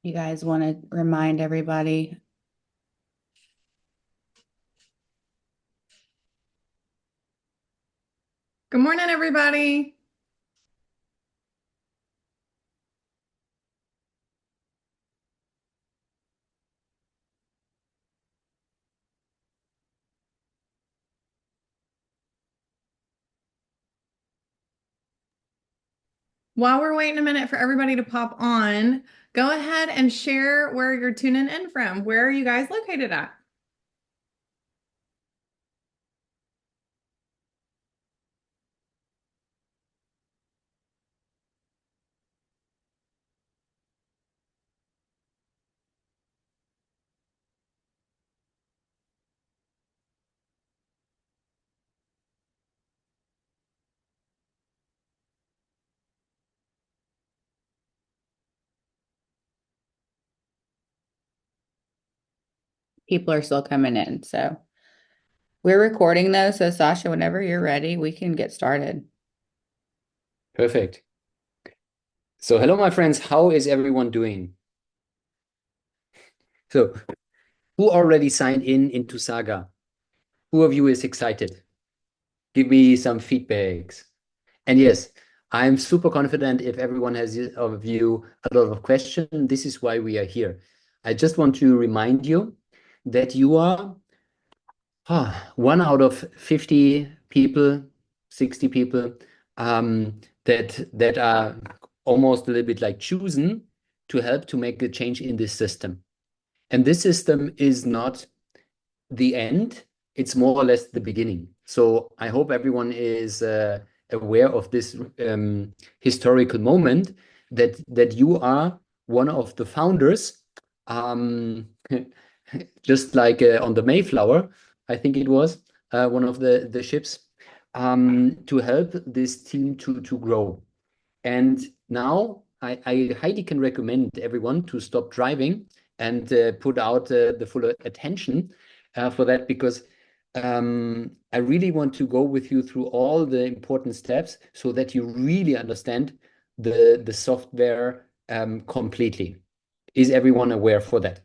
You guys want to remind everybody. Good morning, everybody. While we're waiting a minute for everybody to pop on, go ahead and share where you're tuning in from. Where are you guys located at? People are still coming in. So we're recording though. So Sasha, whenever you're ready, we can get started. Perfect. So hello, my friends. How is everyone doing? So who already signed in into SAGA? Who of you is excited? Give me some feedbacks. And yes, I'm super confident if everyone has of you a lot of questions. This is why we are here. I just want to remind you that you are one out of 50 people, 60 people that are almost a little bit like chosen to help to make a change in this system. And this system is not the end, it's more or less the beginning. So I hope everyone is aware of this historical moment that you are one of the founders, just like on the Mayflower, I think it was one of the ships, to help this team to grow. And now I highly can recommend everyone to stop driving and put out the full attention for that, because I really want to go with you through all the important steps so that you really understand the software completely. Is everyone aware for that?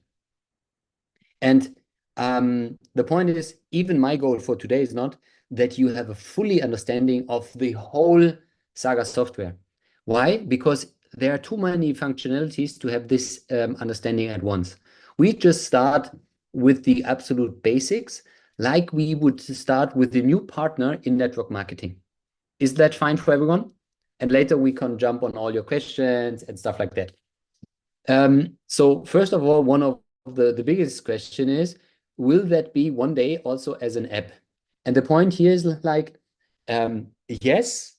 And the point is, even my goal for today is not that you have a fully understanding of the whole SAGA software. Why? Because there are too many functionalities to have this understanding at once. We just start with the absolute basics, like we would start with a new partner in network marketing. Is that fine for everyone? And later we can jump on all your questions and stuff like that. So first of all, one of the biggest question is, will that be one day also as an app? And the point here is like, yes,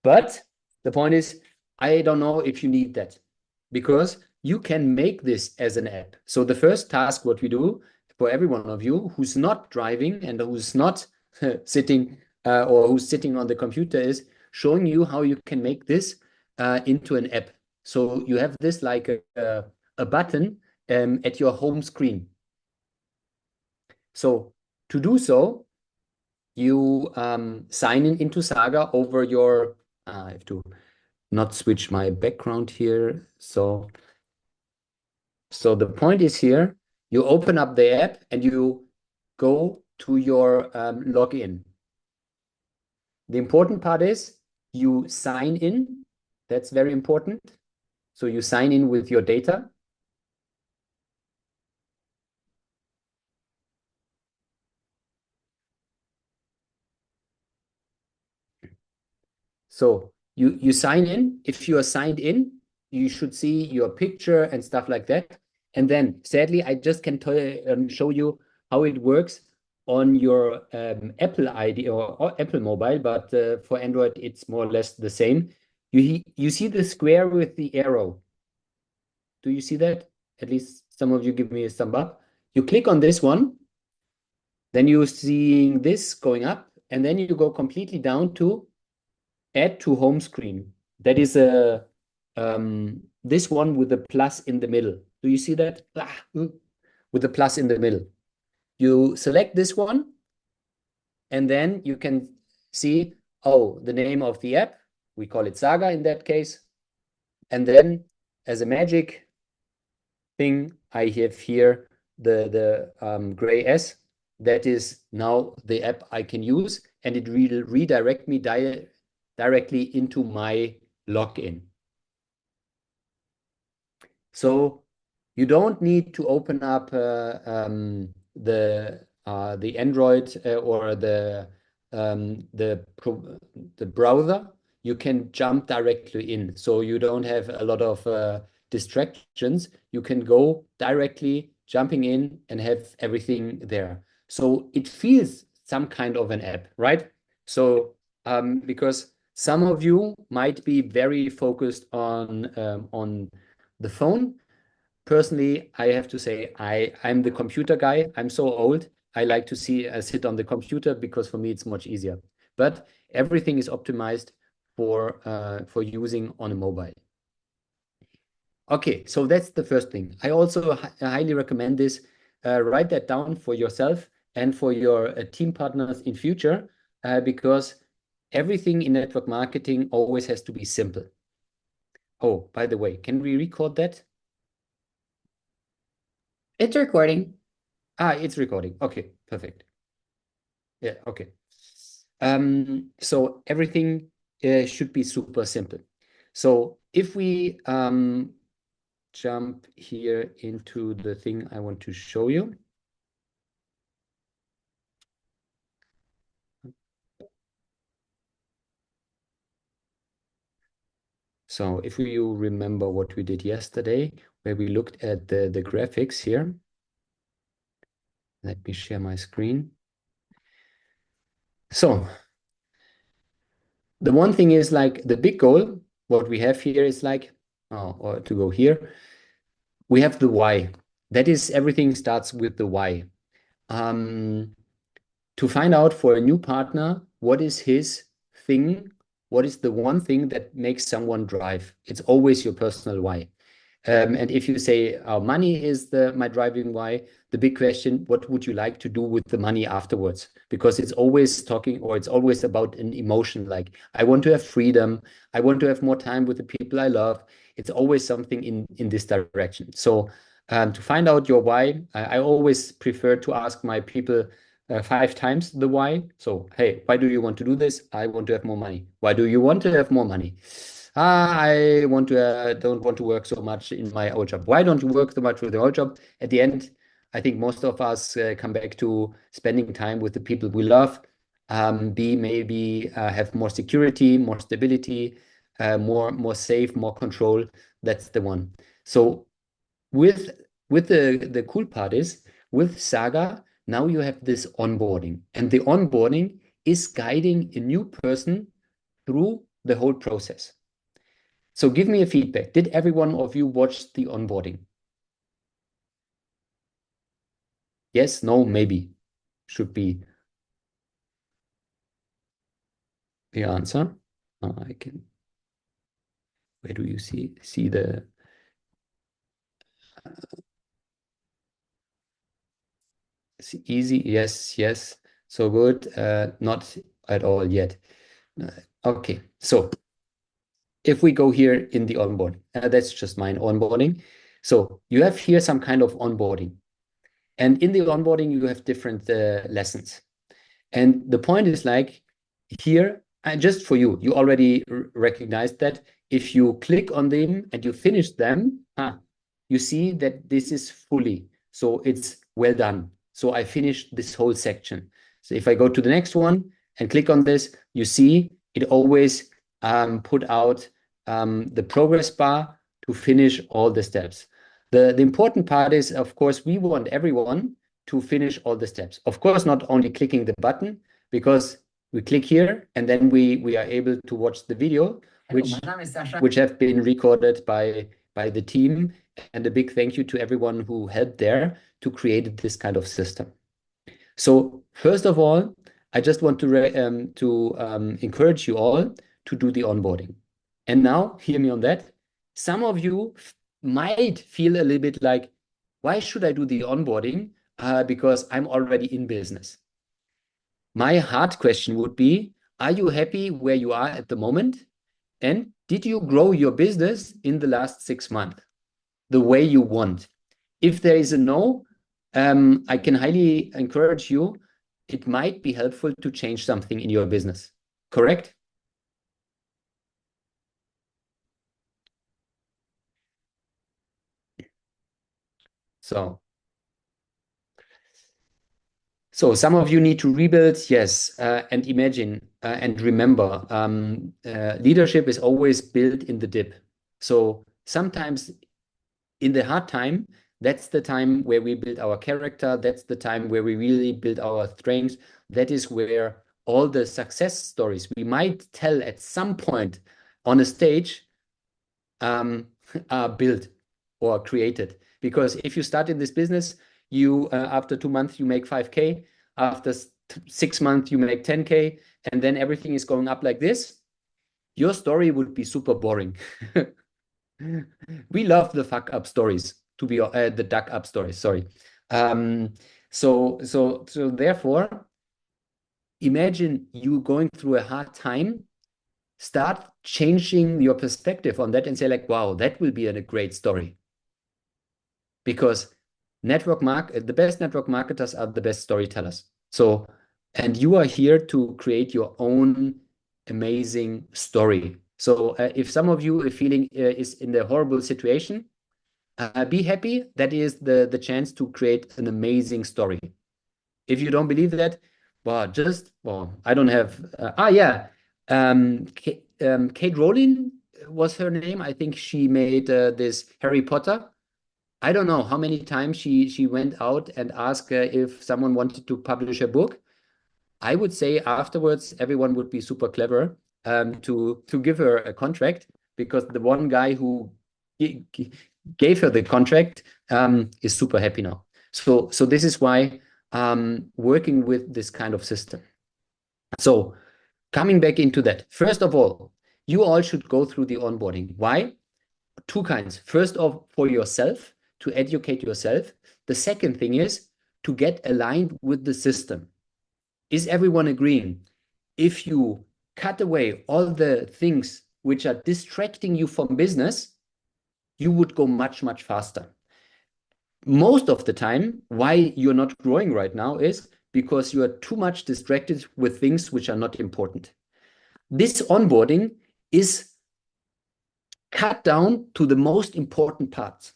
but the point is, I don't know if you need that, because you can make this as an app. So the first task, what we do for every one of you who's not driving and who's not sitting or who's sitting on the computer, is showing you how you can make this into an app. So you have this like a button at your home screen. So to do so, you sign in into SAGA over your, I have to not switch my background here. So the point is here, you open up the app and you go to your login. The important part is you sign in. That's very important. So you sign in with your data. So you sign in. If you are signed in, you should see your picture and stuff like that. And then, sadly, I just can show you how it works on your Apple ID or Apple mobile, but for Android, it's more or less the same. You see the square with the arrow. Do you see that? At least some of you give me a thumb up. You click on this one, then you're seeing this going up, and then you go completely down to add to home screen. That is a this one with the plus in the middle. Do you see that? With the plus in the middle. You select this one, and then you can see, oh, the name of the app. We call it SAGA in that case. And then, as a magic, thing, I have here the gray S. That is now the app I can use, and it will redirect me directly into my login. So you don't need to open up the Android or the browser. You can jump directly in, so you don't have a lot of distractions. You can go directly jumping in and have everything there. So it feels some kind of an app, right? So because some of you might be very focused on the phone. Personally, I have to say I'm the computer guy. I'm so old. I like to sit on the computer because for me it's much easier. But everything is optimized for using on a mobile. Okay, so that's the first thing. I also highly recommend this. Write that down for yourself and for your team partners in future, because everything in network marketing always has to be simple. Oh, by the way, can we record that? It's recording. It's recording. Okay, perfect. Yeah, okay. So everything should be super simple. So if we jump here into the thing I want to show you. So if you remember what we did yesterday, where we looked at the graphics here. Let me share my screen. So the one thing is like the big goal, what we have here is like, or to go here, we have the why. That is, everything starts with the why. To find out for a new partner, what is his thing? What is the one thing that makes someone drive? It's always your personal why. And if you say money is my driving why, the big question, what would you like to do with the money afterwards? Because it's always talking, or it's always about an emotion like, I want to have freedom. I want to have more time with the people I love. It's always something in this direction. So to find out your why, I always prefer to ask my people 5 times the why. So, hey, why do you want to do this? I want to have more money. Why do you want to have more money? I don't want to work so much in my old job. Why don't you work so much with the old job? At the end, I think most of us come back to spending time with the people we love. Maybe have more security, more stability, more safe, more control. That's the one. So with the cool part is with SAGA, now you have this onboarding, and the onboarding is guiding a new person through the whole process. So give me a feedback. Did every one of you watch the onboarding? Yes, no, maybe. Should be the answer. I can. Where do you see the? It's easy. Yes, yes. So good. Not at all yet. Okay. So if we go here in the onboarding, that's just mine onboarding. So you have here some kind of onboarding, and in the onboarding you have different lessons. And the point is like here, and just for you, you already recognize that if you click on them and you finish them, you see that this is fully. So it's well done. So I finished this whole section. So if I go to the next one and click on this, you see it always put out the progress bar to finish all the steps. The important part is, of course, we want everyone to finish all the steps. Of course, not only clicking the button, because we click here and then we are able to watch the video, which have been recorded by the team. And a big thank you to everyone who helped there to create this kind of system. So first of all, I just want to encourage you all to do the onboarding. And now, hear me on that. Some of you might feel a little bit like, why should I do the onboarding? Because I'm already in business. My hard question would be, are you happy where you are at the moment? And did you grow your business in the last 6 months the way you want? If there is a no, I can highly encourage you. It might be helpful to change something in your business. Correct? So some of you need to rebuild, yes, and imagine and remember, leadership is always built in the dip. So sometimes in the hard time, that's the time where we build our character. That's the time where we really build our strengths. That is where all the success stories we might tell at some point on a stage are built or created. Because if you start in this business, you after 2 months you make 5K, after 6 months you make 10K, and then everything is going up like this. Your story would be super boring. We love the fuck up stories, to be the duck up stories. Sorry. So therefore, imagine you going through a hard time. Start changing your perspective on that and say like, wow, that will be a great story. Because the best network marketers are the best storytellers. So, and you are here to create your own amazing story. So if some of you are feeling is in a horrible situation, be happy. That is the chance to create an amazing story. If you don't believe that, well, I don't have. Yeah, Kate Rowling was her name. I think she made this Harry Potter. I don't know how many times she went out and asked if someone wanted to publish a book. I would say afterwards everyone would be super clever to give her a contract, because the one guy who gave her the contract is super happy now. So this is why working with this kind of system. So coming back into that, first of all, you all should go through the onboarding. Why? Two kinds. First off, for yourself, to educate yourself. The second thing is to get aligned with the system. Is everyone agreeing? If you cut away all the things which are distracting you from business, you would go much, much faster. Most of the time, why you're not growing right now is because you are too much distracted with things which are not important. This onboarding is cut down to the most important parts.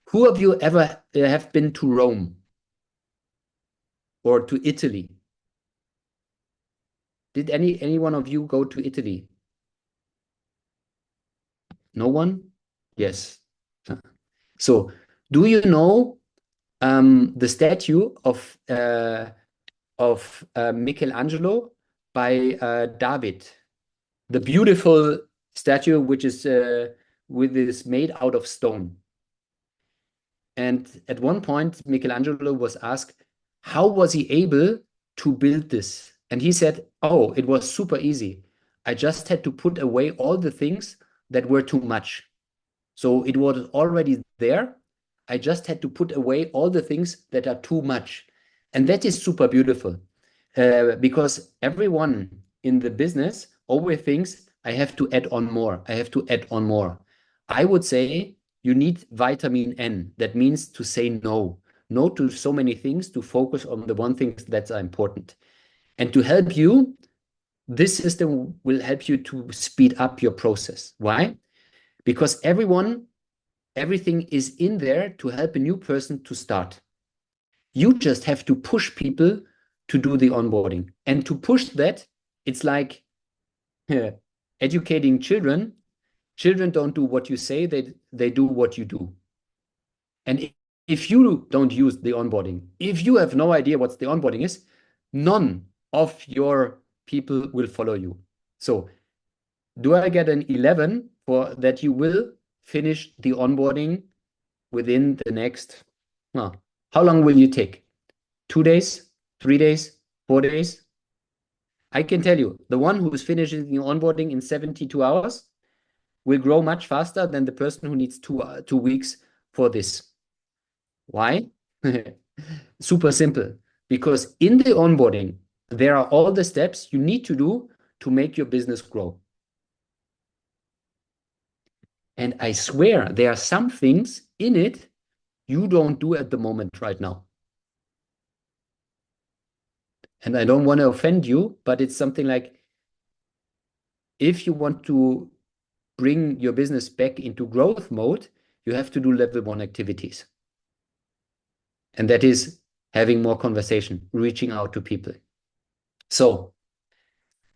Who of you ever have been to Rome or to Italy? Did any one of you go to Italy? No one? Yes. So, do you know the statue of Michelangelo by David? The beautiful statue which is made out of stone. And at one point, Michelangelo was asked, how was he able to build this? And he said, oh, it was super easy. I just had to put away all the things that were too much. So it was already there. I just had to put away all the things that are too much. And that is super beautiful because everyone in the business always thinks, I have to add on more. I have to add on more. I would say you need vitamin N. That means to say no. No to so many things, to focus on the one thing that's important. And to help you, this system will help you to speed up your process. Why? Because everything is in there to help a new person to start. You just have to push people to do the onboarding. And to push that, it's like educating children. Children don't do what you say, they do what you do. And if you don't use the onboarding, if you have no idea what the onboarding is, none of your people will follow you. So do I get an 11 for that you will finish the onboarding within the next, how long will you take? 2 days, 3 days, 4 days? I can tell you, the one who is finishing the onboarding in 72 hours will grow much faster than the person who needs 2 weeks for this. Why? Super simple. Because in the onboarding, there are all the steps you need to do to make your business grow. And I swear there are some things in it you don't do at the moment right now. And I don't want to offend you, but it's something like, if you want to bring your business back into growth mode, you have to do level 1 activities. And that is having more conversation, reaching out to people. So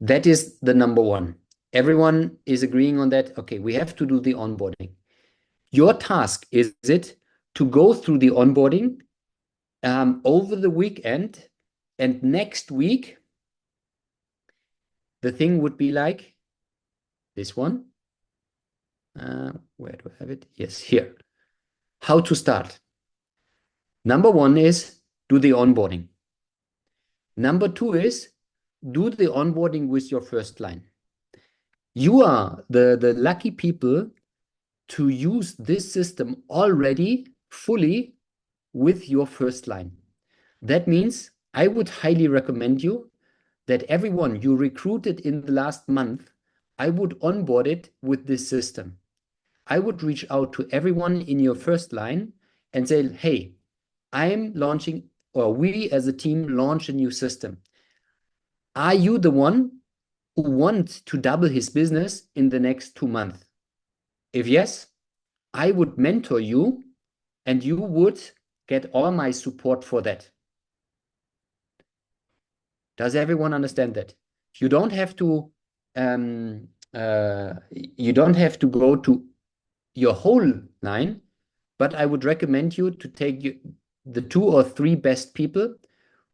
that is the number one. Everyone is agreeing on that. Okay, we have to do the onboarding. Your task is it to go through the onboarding over the weekend, and next week, the thing would be like this one. Where do I have it? Yes, here. How to start. Number one is do the onboarding. Number two is do the onboarding with your first line. You are the lucky people to use this system already fully with your first line. That means I would highly recommend you that everyone you recruited in the last month, I would onboard it with this system. I would reach out to everyone in your first line and say, hey, I'm launching, or we as a team launch a new system. Are you the one who wants to double his business in the next 2 months? If yes, I would mentor you and you would get all my support for that. Does everyone understand that? You don't have to go to your whole line, but I would recommend you to take the 2 or 3 best people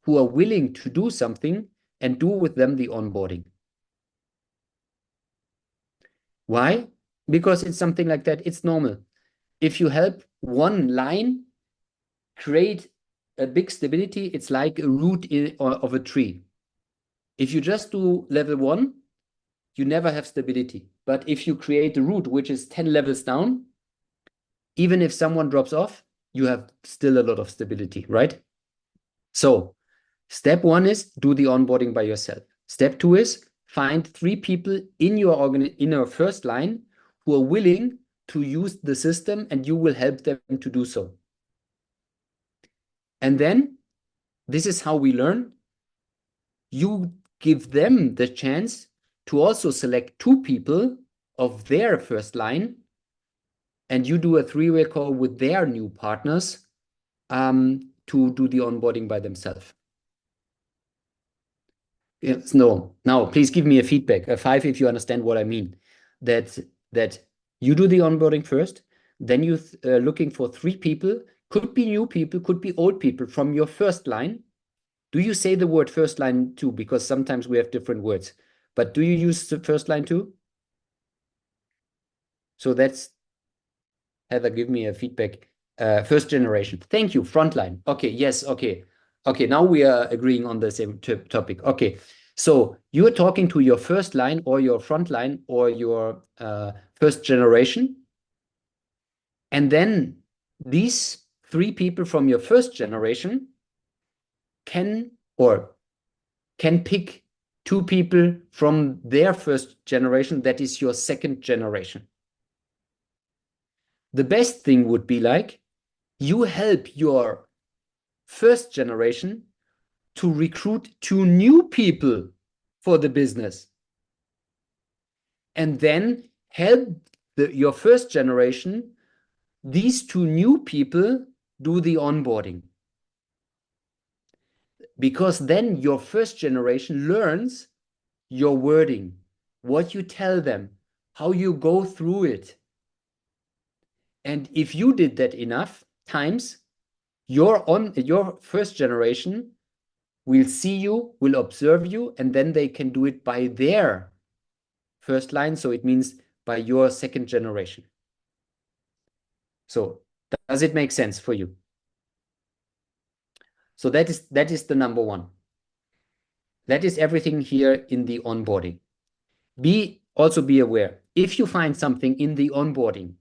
who are willing to do something and do with them the onboarding. Why? Because it's something like that. It's normal. If you help one line create a big stability, it's like a root of a tree. If you just do level 1, you never have stability. But if you create a root which is 10 levels down, even if someone drops off, you have still a lot of stability, right? So step 1 is do the onboarding by yourself. Step 2 is find 3 people in your first line who are willing to use the system, and you will help them to do so. And then this is how we learn. You give them the chance to also select 2 people of their first line, and you do a 3-way call with their new partners to do the onboarding by themselves. Yes, no. Now, please give me a feedback, a 5 if you understand what I mean. That you do the onboarding first, then you looking for 3 people, could be new people, could be old people from your first line. Do you say the word first line too? Because sometimes we have different words. But do you use the first line too? So that's, Heather, give me a feedback. First generation. Thank you. Frontline. Okay. Yes. Okay. Okay. Now we are agreeing on the same topic. Okay. So you are talking to your first line or your front line or your first generation. And then these 3 people from your first generation can pick 2 people from their first generation. That is your second generation. The best thing would be like you help your first generation to recruit 2 new people for the business, and then help your first generation, these 2 new people, do the onboarding. Because then your first generation learns your wording, what you tell them, how you go through it. And if you did that enough times, your first generation will see you, will observe you, and then they can do it by their first line. So it means by your second generation. So does it make sense for you? So that is the number one. That is everything here in the onboarding. Also be aware, if you find something in the onboarding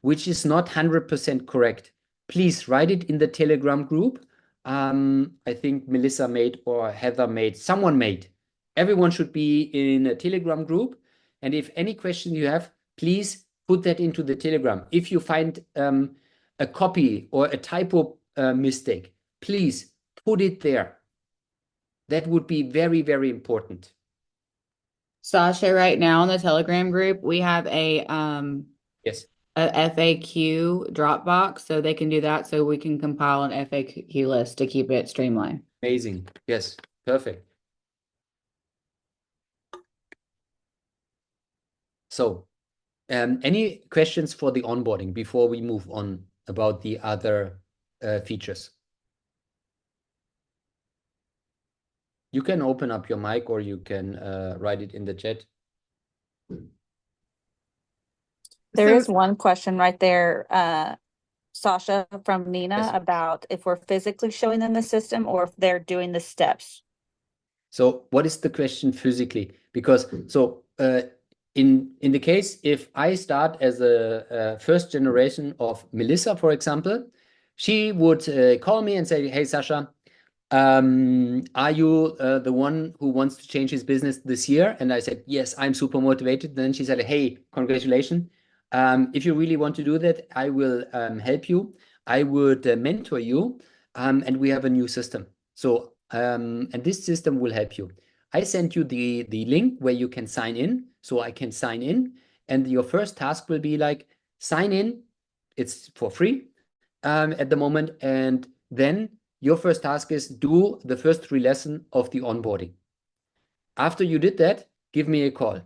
which is not 100% correct, please write it in the Telegram group. I think Melissa made or Heather made, someone made. Everyone should be in a Telegram group. And if any question you have, please put that into the Telegram. If you find a copy or a typo mistake, please put it there. That would be very, very important. Sasha, right now in the Telegram group, we have Yes, a FAQ Dropbox, so they can do that so we can compile an FAQ list to keep it streamlined. amazing. Yes, perfect. So, any questions for the onboarding before we move on about the other features? You can open up your mic or you can write it in the chat. There So is one question right there, Sasha, from Nina Yes. about if we're physically showing them the system or if they're doing the steps. So what is the question physically? Because in the case if I start as a first generation of Melissa, for example, she would call me and say, "Hey, Sasha, are you the one who wants to change his business this year?" And I said, "Yes, I'm super motivated." Then she said, "Hey, congratulations. If you really want to do that, I will help you. I would mentor you, and we have a new system. So, and this system will help you. I sent you the link where you can sign in. So I can sign in, and your first task will be like sign in. It's for free at the moment, and then your first task is do the first 3 lessons of the onboarding. After you did that, give me a call.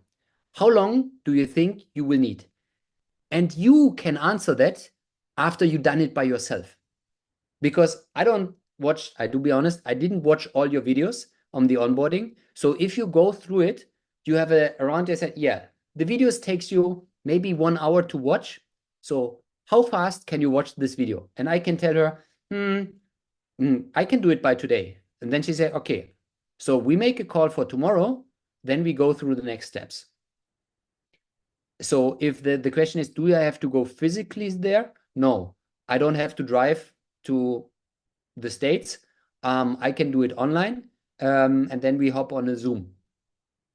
How long do you think you will need? And you can answer that after you've done it by yourself. Because I don't watch, I do be honest, I didn't watch all your videos on the onboarding. So if you go through it, you have around, I said, yeah, the videos takes you maybe 1 hour to watch. So how fast can you watch this video? And I can tell her, I can do it by today. And then she said, okay, so we make a call for tomorrow, then we go through the next steps. So if the question is, do I have to go physically there? No, I don't have to drive to the States. I can do it online, and then we hop on a Zoom.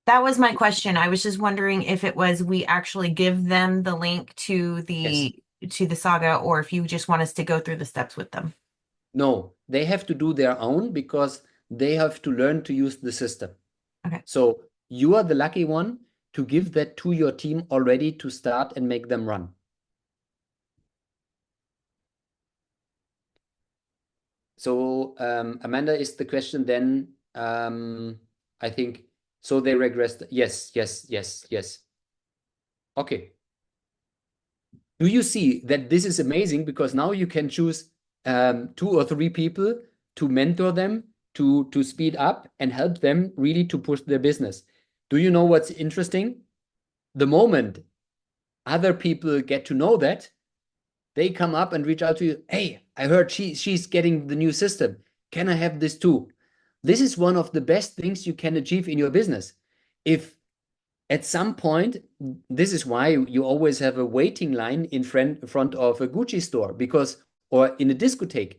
That was my question. I was just wondering if it was we actually give them the link to Yes. the saga, or if you just want us to go through the steps with them. No, they have to do their own because they have to learn to use the system. Okay. So you are the lucky one to give that to your team already to start and make them run. So Amanda, is the question then, I think, so they regressed. Yes, yes, yes, yes. Okay. Do you see that this is amazing because now you can choose 2 or 3 people to mentor them, to speed up and help them really to push their business. Do you know what's interesting? The moment other people get to know that, they come up and reach out to you. Hey, I heard she's getting the new system. Can I have this too? This is one of the best things you can achieve in your business. If at some point, this is why you always have a waiting line in front of a Gucci store, because, or in a discotheque,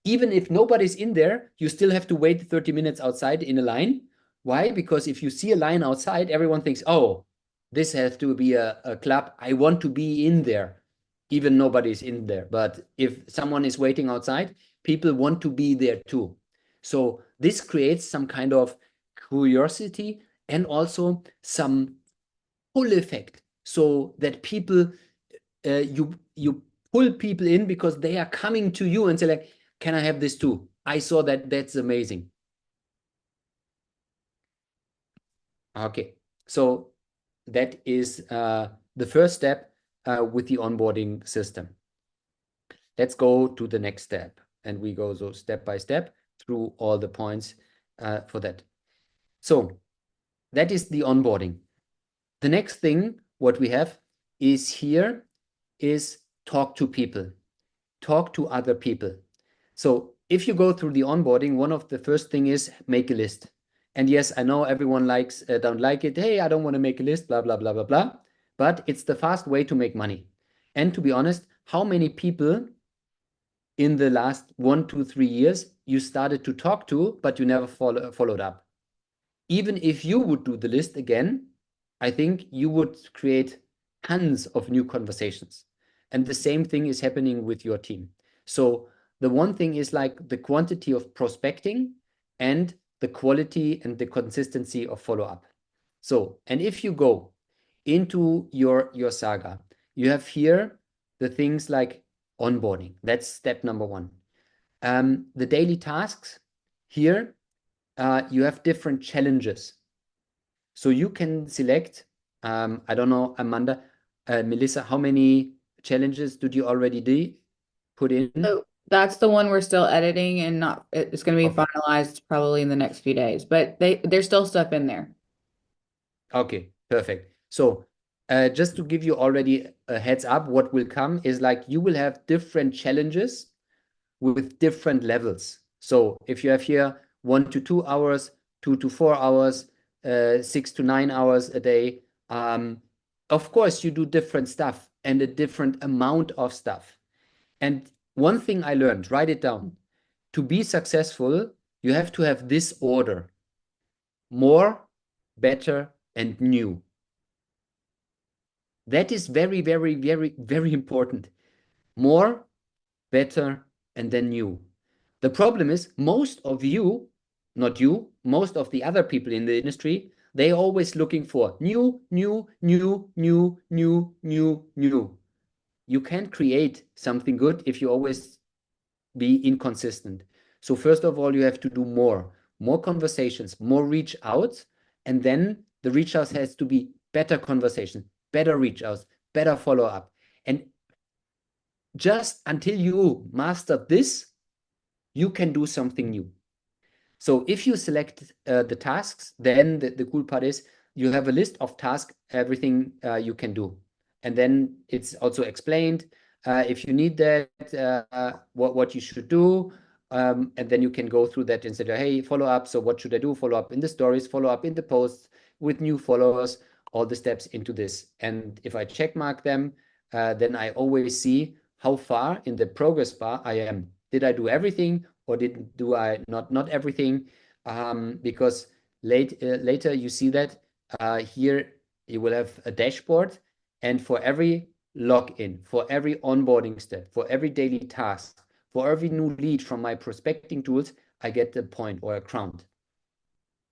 even if nobody's in there, you still have to wait 30 minutes outside in a line. Why? Because if you see a line outside, everyone thinks, oh, this has to be a club. I want to be in there, even nobody's in there. But if someone is waiting outside, people want to be there too. So this creates some kind of curiosity and also some pull effect, so that people, you pull people in because they are coming to you and say like, can I have this too? I saw that, that's amazing. Okay, so that is the first step with the onboarding system. Let's go to the next step, and we go so step by step through all the points for that. So that is the onboarding. The next thing what we have is here is talk to people, talk to other people. So if you go through the onboarding, one of the first thing is make a list. And yes, I know everyone likes, don't like it. Hey, I don't want to make a list, blah, blah, blah, blah, blah. But it's the fast way to make money. And to be honest, how many people in the last 1 to 3 years you started to talk to, but you never followed up? Even if you would do the list again, I think you would create tons of new conversations. And the same thing is happening with your team. So the one thing is like the quantity of prospecting and the quality and the consistency of follow-up. So, and if you go into your SAGA, you have here the things like onboarding. That's step number one. The daily tasks here, you have different challenges. So you can select, I don't know, Amanda, Melissa, how many challenges did you already put in? So that's the one we're still editing and not, it's going to be Okay. finalized probably in the next few days, but there's still stuff in there. Okay, perfect. So just to give you already a heads up, what will come is like you will have different challenges with different levels. So if you have here 1 to 2 hours, 2 to 4 hours, 6 to 9 hours a day, of course you do different stuff and a different amount of stuff. And one thing I learned, write it down. To be successful, you have to have this order: more, better, and new. That is very, very, very, very important. More, better, and then new. The problem is most of you, not you, most of the other people in the industry, they're always looking for new, new, new, new, new, new, new. You can't create something good if you always be inconsistent. So first of all, you have to do more conversations, more reach outs, and then the reach outs has to be better conversation, better reach outs, better follow up. And just until you master this, you can do something new. So if you select the tasks, then the cool part is you have a list of tasks, everything you can do. And then it's also explained if you need that, what you should do. And then you can go through that and say, hey, follow up. So what should I do? Follow up in the stories, follow up in the posts with new followers, all the steps into this. And if I check mark them, then I always see how far in the progress bar I am. Did I do everything or do I not everything? Because later you see that here you will have a dashboard, and for every login, for every onboarding step, for every daily task, for every new lead from my prospecting tools, I get a point or a crown.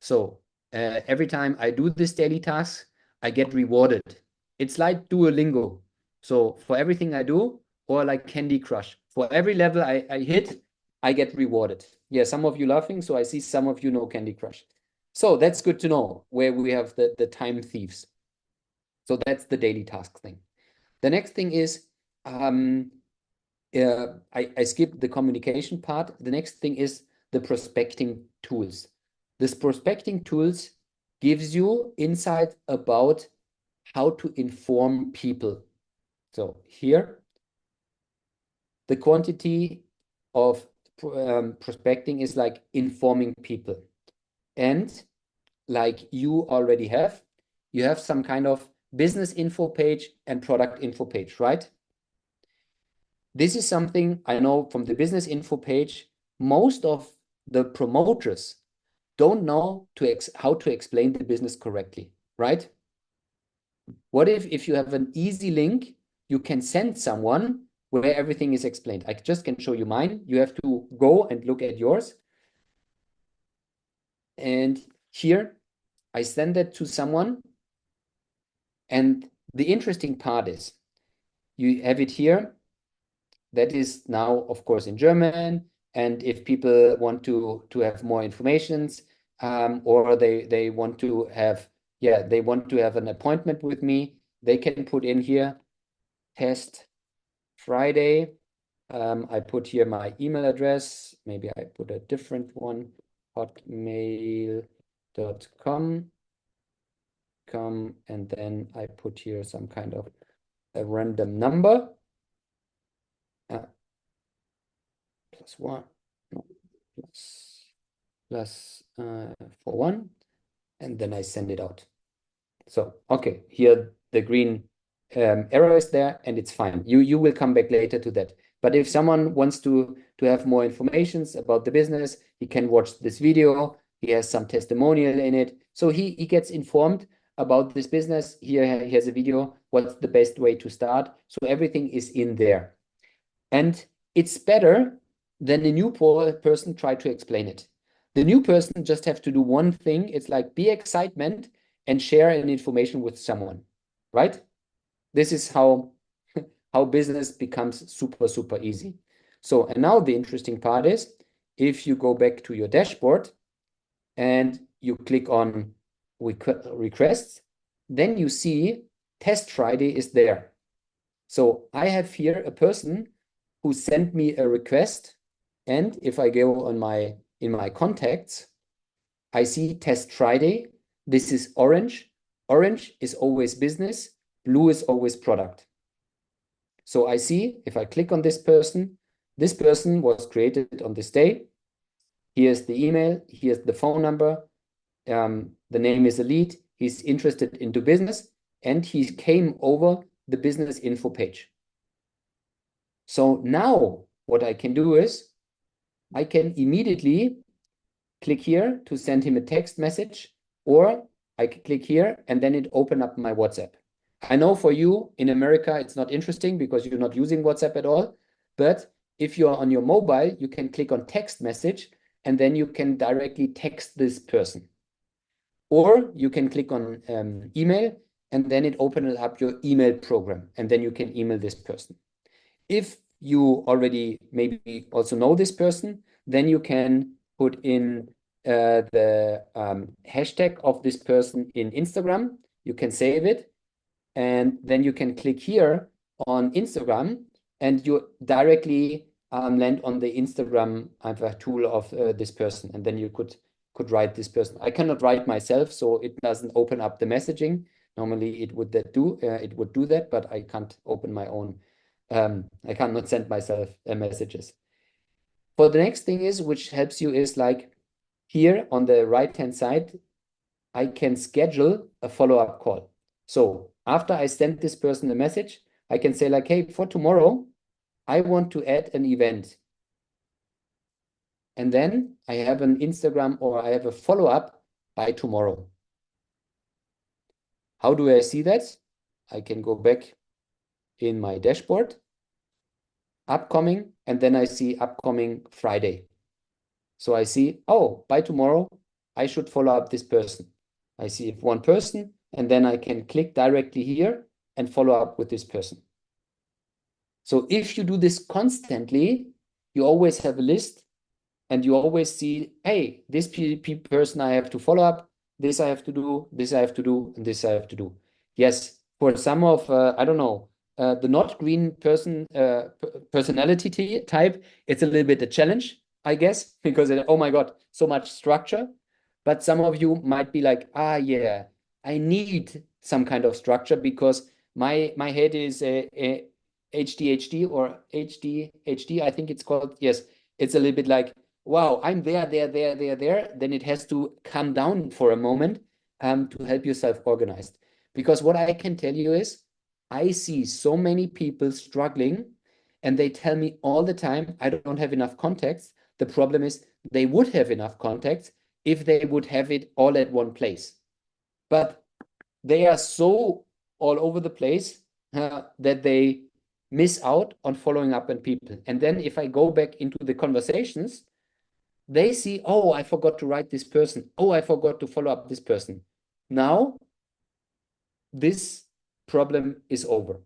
So every time I do this daily task, I get rewarded. It's like Duolingo. So for everything I do, or like Candy Crush, for every level I hit, I get rewarded. Yeah, some of you laughing, so I see some of you know Candy Crush. So that's good to know where we have the time thieves. So that's the daily task thing. The next thing is, I skipped the communication part. The next thing is the prospecting tools. This prospecting tools gives you insight about how to inform people. So here, the quantity of prospecting is like informing people. And like you already have, you have some kind of business info page and product info page, right? This is something I know from the business info page, most of the promoters don't know how to explain the business correctly, right? What if you have an easy link, you can send someone where everything is explained. I just can show you mine. You have to go and look at yours. And here, I send that to someone. And the interesting part is, you have it here. That is now, of course, in German. And if people want to have more informations, or they want to have, they want to have an appointment with me, they can put in here, test Friday. I put here my email address. Maybe I put a different one, hotmail.com. And then I put here some kind of a random number. +1, no, plus for 1, and then I send it out. So, okay, here the green arrow is there and it's fine. You will come back later to that. But if someone wants to have more informations about the business, he can watch this video. He has some testimonial in it. So he gets informed about this business. Here he has a video, what's the best way to start. So everything is in there. And it's better than a new person try to explain it. The new person just have to do one thing. It's like be excitement and share an information with someone, right? This is how business becomes super, super easy. So, and now the interesting part is if you go back to your dashboard and you click on requests, then you see Test Friday is there. So I have here a person who sent me a request, and if I go on in my contacts, I see Test Friday. This is orange. Orange is always business. Blue is always product. So I see if I click on this person was created on this day. Here's the email. Here's the phone number. The name is a lead. He's interested into business, and he came over the business info page. So now what I can do is I can immediately click here to send him a text message, or I can click here and then it open up my WhatsApp. I know for you in America, it's not interesting because you're not using WhatsApp at all. But if you're on your mobile, you can click on text message and then you can directly text this person. Or you can click on email and then it opens up your email program and then you can email this person. If you already maybe also know this person, then you can put in the hashtag of this person in Instagram. You can save it. And then you can click here on Instagram and you directly land on the Instagram tool of this person. And then you could write this person. I cannot write myself, so it doesn't open up the messaging. Normally it would do that, but I can't open my own. I cannot send myself messages. For the next thing is, which helps you is like here on the right-hand side, I can schedule a follow-up call. So after I send this person a message, I can say like, hey, for tomorrow, I want to add an event. And then I have an Instagram or I have a follow-up by tomorrow. How do I see that? I can go back in my dashboard, upcoming, and then I see upcoming Friday. So I see, oh, by tomorrow, I should follow up this person. I see if one person, and then I can click directly here and follow up with this person. So if you do this constantly, you always have a list and you always see, hey, this person I have to follow up, this I have to do, this I have to do, and this I have to do. Yes, for some of, I don't know, the not green personality type, it's a little bit a challenge, I guess, because oh my God, so much structure. But some of you might be like, yeah, I need some kind of structure because my head is a HDHD or HDHD, I think it's called. Yes, it's a little bit like, wow, I'm there. Then it has to calm down for a moment to help yourself organized. Because what I can tell you is, I see so many people struggling and they tell me all the time, I don't have enough contacts. The problem is they would have enough contacts if they would have it all at one place. But they are so all over the place that they miss out on following up on people. And then if I go back into the conversations, they see, oh, I forgot to write this person. Oh, I forgot to follow up this person. Now, this problem is over.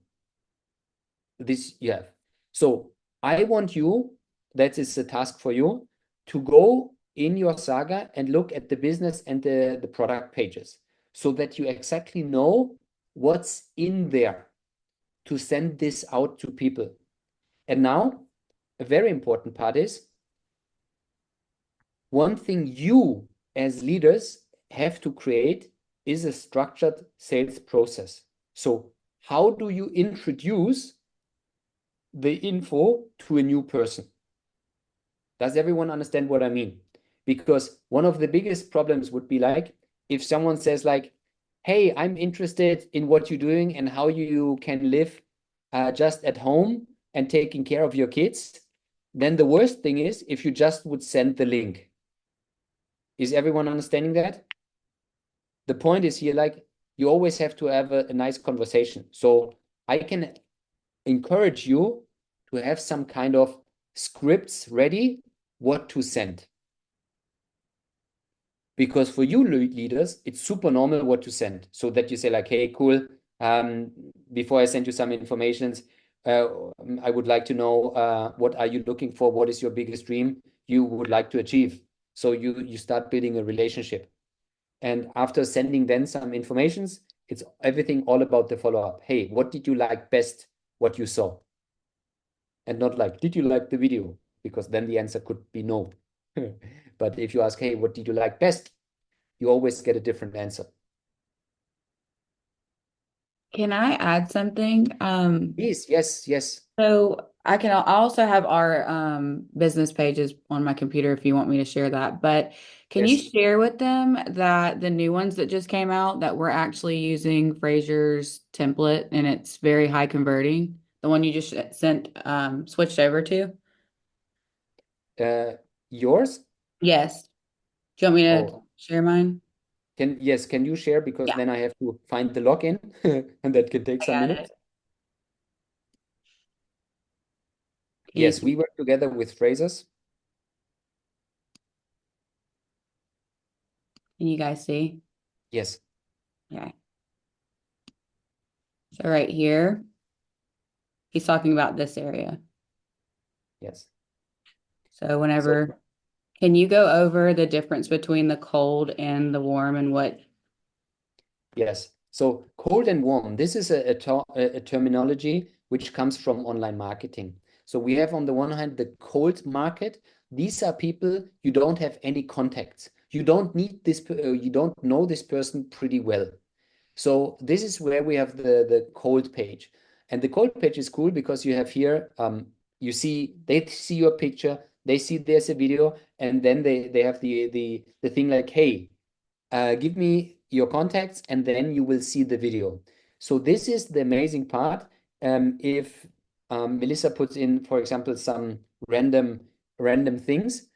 This you have. So I want you, that is a task for you, to go in your SAGA and look at the business and the product pages so that you exactly know what's in there to send this out to people. And now, a very important part is, one thing you as leaders have to create is a structured sales process. So how do you introduce the info to a new person? Does everyone understand what I mean? Because one of the biggest problems would be like, if someone says like, hey, I'm interested in what you're doing and how you can live just at home and taking care of your kids, then the worst thing is if you just would send the link. Is everyone understanding that? The point is here, like, you always have to have a nice conversation. So I can encourage you to have some kind of scripts ready, what to send. Because for you leaders, it's super normal what to send. So that you say like, hey, cool, before I send you some informations, I would like to know what are you looking for? What is your biggest dream you would like to achieve? So you start building a relationship. And after sending then some informations, it's everything all about the follow-up. Hey, what did you like best, what you saw? And not like, did you like the video? Because then the answer could be no. But if you ask, hey, what did you like best? You always get a different answer. Can I add something? Please, yes, yes, So I also have our business pages on my computer if you want me to share that. But can you yes. share with them that the new ones that just came out that we're actually using Fraser's template and it's very high converting? The one you just sent switched over to? Yours? Yes. Do you want me to Oh, share mine? can you share? Because Yeah, then I have to find the login and that can take I some got minutes. it. Can you Yes, see? we work together with Frasers. Can you guys see? Yes, Okay. So right here, he's talking about this area. yes. So So can you go over the difference between the cold and the warm and what? yes. So cold and warm, this is a terminology which comes from online marketing. So we have on the one hand the cold market. These are people you don't have any contacts. You don't need this, you don't know this person pretty well. So this is where we have the cold page. And the cold page is cool because you have here, they see your picture, they see there's a video, and then they have the thing like, hey, give me your contacts, and then you will see the video. So this is the amazing part. If Melissa puts in, for example, some random things,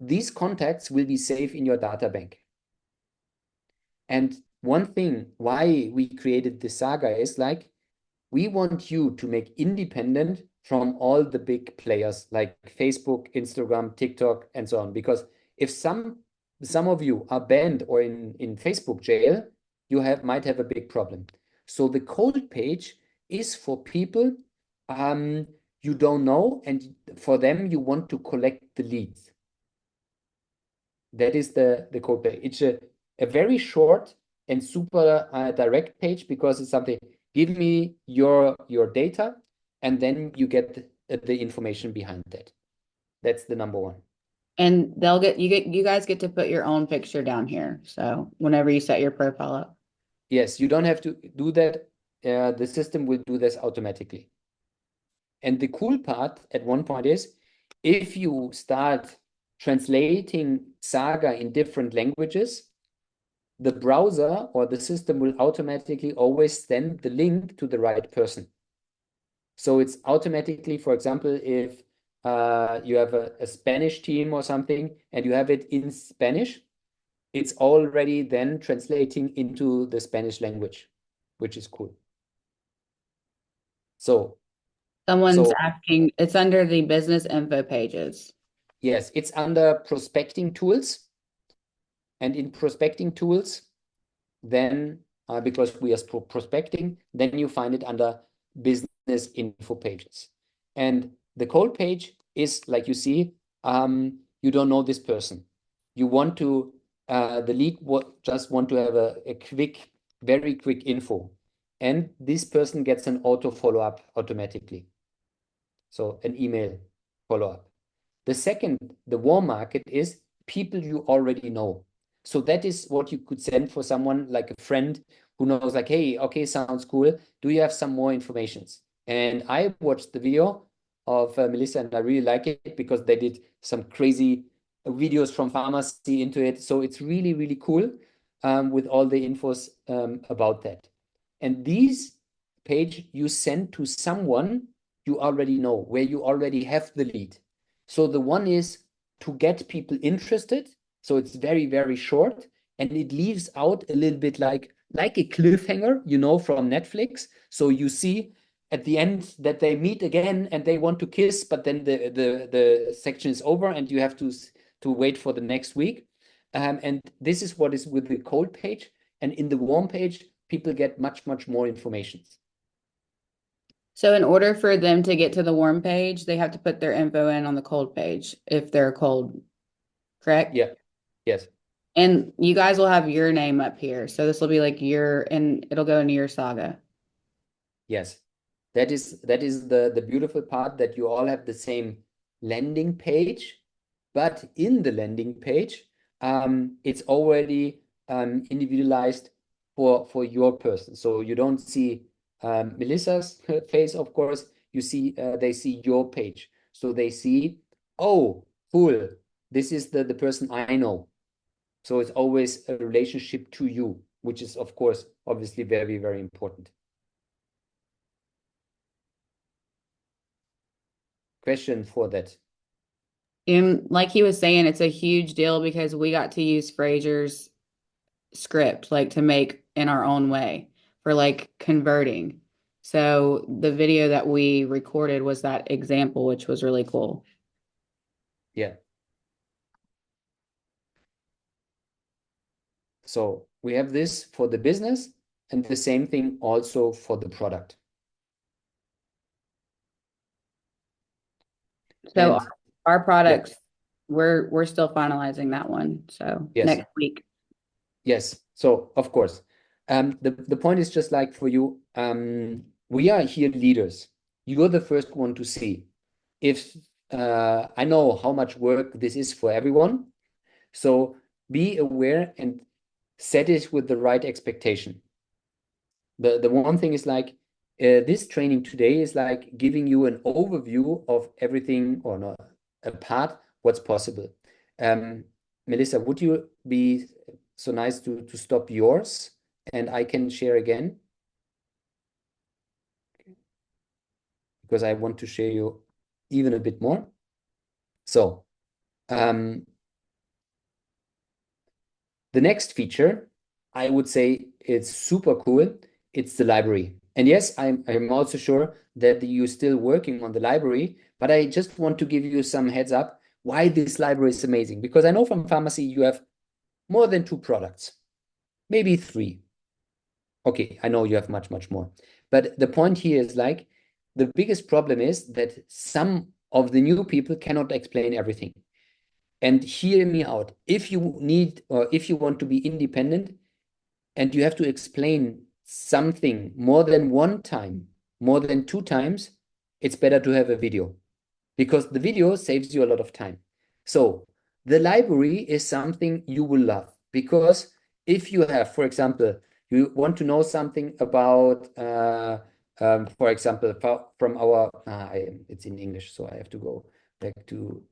these contacts will be safe in your data bank. And one thing why we created the Saga is like, we want you to make independent from all the big players like Facebook, Instagram, TikTok, and so on. Because if some of you are banned or in Facebook jail, you might have a big problem. So the cold page is for people you don't know, and for them you want to collect the leads. That is the code page. It's a very short and super direct page because it's something, give me your data, and then you get the information behind that. That's the number one. And you guys get to put your own picture down here. So whenever you set your profile up. Yes, you don't have to do that. The system will do this automatically. And the cool part at one point is, if you start translating Saga in different languages, the browser or the system will automatically always send the link to the right person. So it's automatically, for example, if you have a Spanish team or something and you have it in Spanish, it's already then translating into the Spanish language, which is cool. So, Someone's so asking, it's under the business info pages. yes, it's under prospecting tools. And in prospecting tools, then because we are prospecting, then you find it under business info pages. And the cold page is like you see, you don't know this person. You want to, the lead just want to have a quick, very quick info. And this person gets an auto follow-up automatically. So an email follow-up. The second, the warm market is people you already know. So that is what you could send for someone like a friend who knows like, hey, okay, sounds cool. Do you have some more informations? And I watched the video of Melissa and I really like it because they did some crazy videos from pharmacy into it. So it's really, really cool with all the infos about that. And these page you send to someone you already know, where you already have the lead. So the one is to get people interested. So it's very, very short. And it leaves out a little bit like, like a cliffhanger, you know, from Netflix. So you see at the end that they meet again and they want to kiss, but then the section is over and you have to wait for the next week. And this is what is with the cold page. And in the warm page, people get much, much more information. So in order for them to get to the warm page, they have to put their info in on the cold page if they're cold, correct? Yeah. Yes. And you guys will have your name up here. So this will be like and it'll go into your saga. Yes. That is the beautiful part, that you all have the same landing page, but in the landing page, it's already individualized for your person. So you don't see Melissa's face, of course. You see, they see your page. So they see, oh, cool, this is the person I know. So it's always a relationship to you, which is, of course, obviously very, very important. Question for that? And like he was saying, it's a huge deal because we got to use Fraser's script, like to make in our own way for like converting. So the video that we recorded was that example, which was really cool. Yeah. So we have this for the business and the same thing also for the product. So And our products, we're still finalizing that one. So yes. next week. Yes. So of course, the point is just like for you, we are here leaders. You're the first one to see. If I know how much work this is for everyone, so be aware and set it with the right expectation. The one thing is like this training today is like giving you an overview of everything, or not a part, what's possible. Melissa, would you be so nice to stop yours and I can share again? Because I want to share you even a bit more. So the next feature, I would say it's super cool. It's the library. And yes, I'm also sure that you're still working on the library, but I just want to give you some heads up why this library is amazing. Because I know from pharmacy you have more than 2 products, maybe 3. Okay, I know you have much, much more. But the point here is like, the biggest problem is that some of the new people cannot explain everything. And hear me out. If you need, or if you want to be independent and you have to explain something more than 1 time, more than 2 times, it's better to have a video, because the video saves you a lot of time. So the library is something you will love, because if you have, for example, you want to know something about, for example, from our, it's in English, so I have to go back to,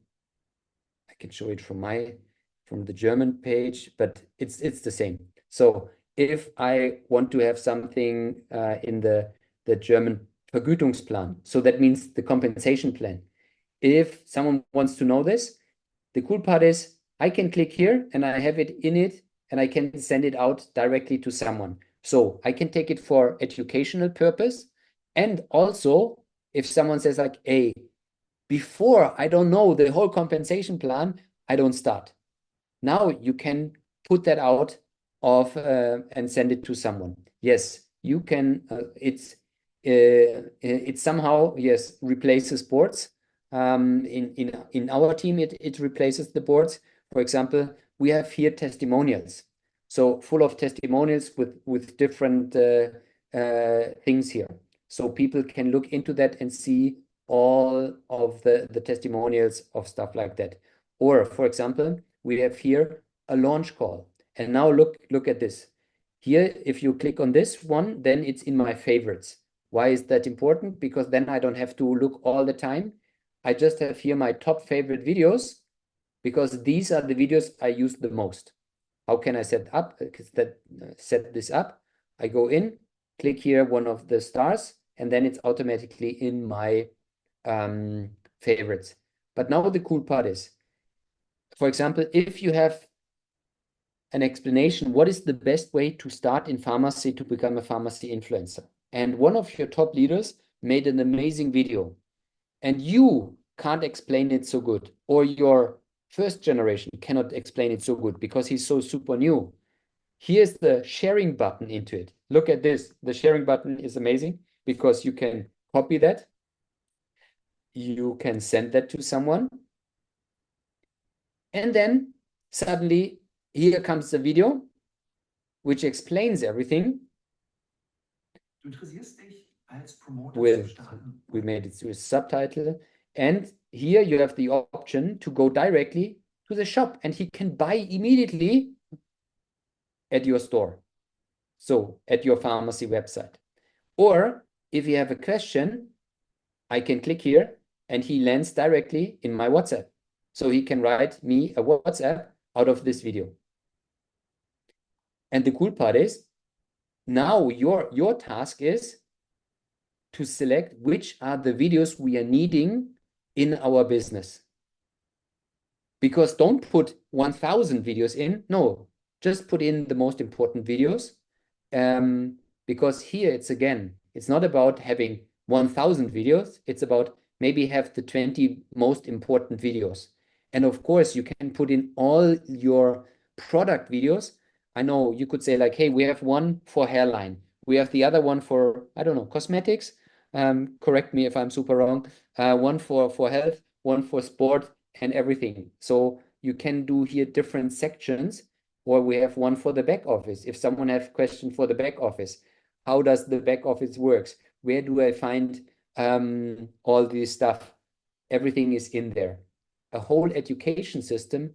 I can show it from the German page, but it's the same. So if I want to have something in the German Vergütungsplan, so that means the compensation plan. If someone wants to know this, the cool part is I can click here and I have it in it and I can send it out directly to someone. So I can take it for educational purpose. And also, if someone says like, hey, before I don't know the whole compensation plan, I don't start. Now you can put that out of and send it to someone. Yes, you can. It somehow, yes, replaces boards. In our team, it replaces the boards. For example, we have here testimonials, so full of testimonials with different things here. So people can look into that and see all of the testimonials of stuff like that. Or, for example, we have here a launch call. And now look at this. Here, if you click on this one, then it's in my favorites. Why is that important? Because then I don't have to look all the time. I just have here my top favorite videos, because these are the videos I use the most. How can I set this up? I go in, click here one of the stars, and then it's automatically in my favorites. But now the cool part is, for example, if you have an explanation, what is the best way to start in pharmacy to become a pharmacy influencer? And one of your top leaders made an amazing video, and you can't explain it so good, or your first generation cannot explain it so good because he's so super new. Here's the sharing button into it. Look at this. The sharing button is amazing because you can copy that. You can send that to someone. And then suddenly here comes the video, which explains everything. We made it through a subtitle. And here you have the option to go directly to the shop, and he can buy immediately at your store. So at your pharmacy website. Or if you have a question, I can click here and he lands directly in my WhatsApp. So he can write me a WhatsApp out of this video. And the cool part is now your task is to select which are the videos we are needing in our business. Because don't put 1,000 videos in. No, just put in the most important videos. Because here it's not about having 1,000 videos. It's about maybe have the 20 most important videos. And of course, you can put in all your product videos. I know you could say like, hey, we have one for hairline. We have the other one for, I don't know, cosmetics. Correct me if I'm super wrong. One for health, one for sport and everything. So you can do here different sections, or we have one for the back office. If someone has a question for the back office, how does the back office works? Where do I find all this stuff? Everything is in there. A whole education system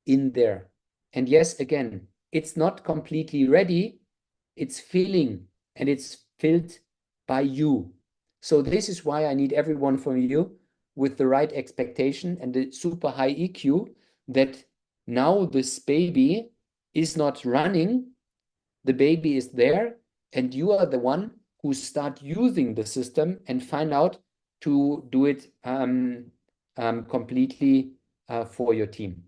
in there. And yes, again, it's not completely ready. It's filling, and it's filled by you. So this is why I need everyone from you with the right expectation and the super high EQ that now this baby is not running, the baby is there, and you are the one who start using the system and find out to do it completely for your team.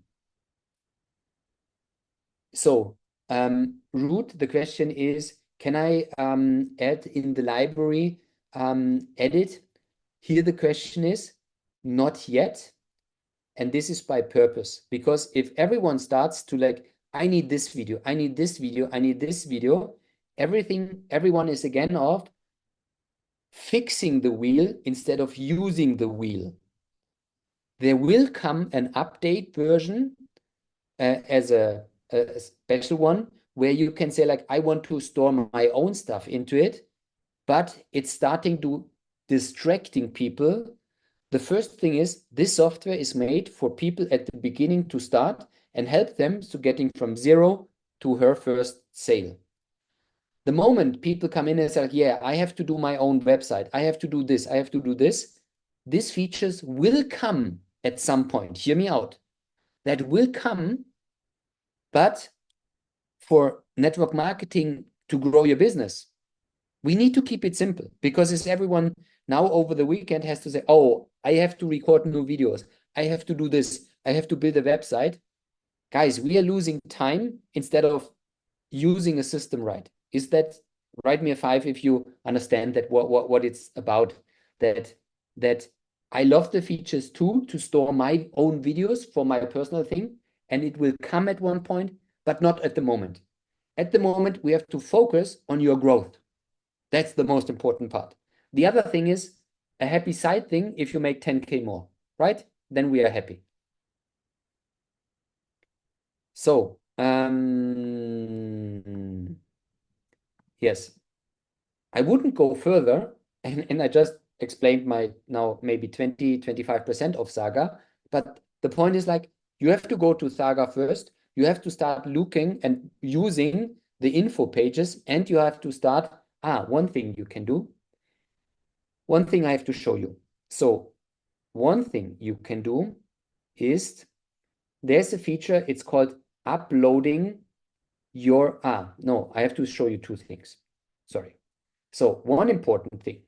So, Ruth, the question is, can I add in the library, edit? Here the question is, not yet. And this is by purpose, because if everyone starts to like, I need this video, I need this video, I need this video, everyone is again of fixing the wheel instead of using the wheel. There will come an update version as a special one where you can say like, I want to store my own stuff into it, but it's starting to distracting people. The first thing is this software is made for people at the beginning to start and help them to getting from zero to her first sale. The moment people come in and say, yeah, I have to do my own website, I have to do this, I have to do this, these features will come at some point. Hear me out. That will come, but for network marketing to grow your business, we need to keep it simple, because as everyone now over the weekend has to say, oh, I have to record new videos, I have to do this, I have to build a website. Guys, we are losing time instead of using a system right. Is that, write me a 5 if you understand that what it's about, that I love the features too, to store my own videos for my personal thing, and it will come at one point, but not at the moment. At the moment, we have to focus on your growth. That's the most important part. The other thing is a happy side thing if you make 10K more, right? Then we are happy. So, yes, I wouldn't go further, and I just explained my now maybe 20-25% of SAGA, but the point is like, you have to go to SAGA first, you have to start looking and using the info pages, and you have to start, one thing you can do, one thing I have to show you. So one thing you can do is, there's a feature, it's called uploading your, no, I have to show you two things. Sorry. So one important thing.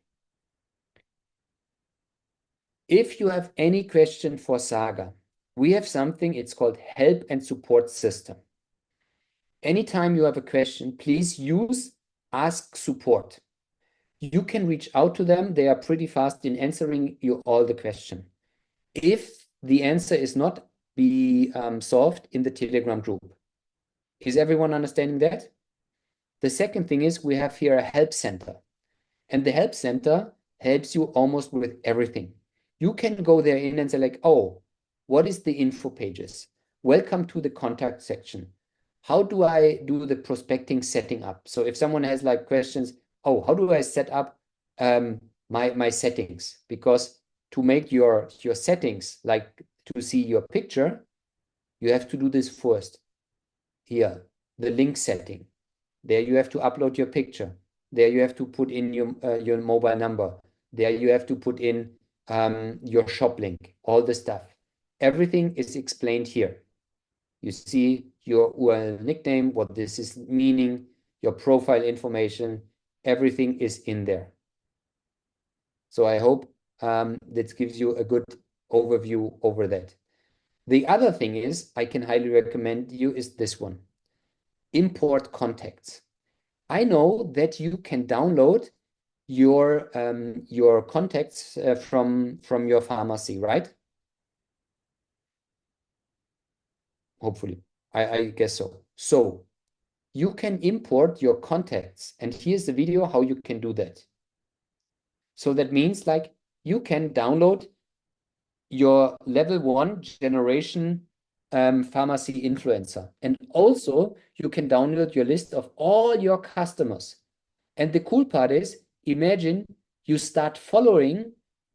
If you have any question for SAGA, we have something, it's called help and support system. anytime you have a question, please use Ask Support. You can reach out to them. They are pretty fast in answering you all the question. If the answer is not be solved in the Telegram group. Is everyone understanding that? The second thing is we have here a help center. And the help center helps you almost with everything. You can go there in and say like, oh, what is the info pages? Welcome to the contact section. How do I do the prospecting setting up? So if someone has like questions, oh, how do I set up my settings? Because to make your settings, like to see your picture, you have to do this first. Here, the link setting. There you have to upload your picture. There you have to put in your mobile number. There you have to put in your shop link, all the stuff. Everything is explained here. You see your URL nickname, what this is meaning, your profile information, everything is in there. So I hope that gives you a good overview over that. The other thing is, I can highly recommend you is this one, import contacts. I know that you can download your contacts from your pharmacy, right? Hopefully, I guess so. So you can import your contacts, and here's the video how you can do that. So that means like you can download your level 1 generation pharmacy influencer, and also you can download your list of all your customers. And the cool part is, imagine you start following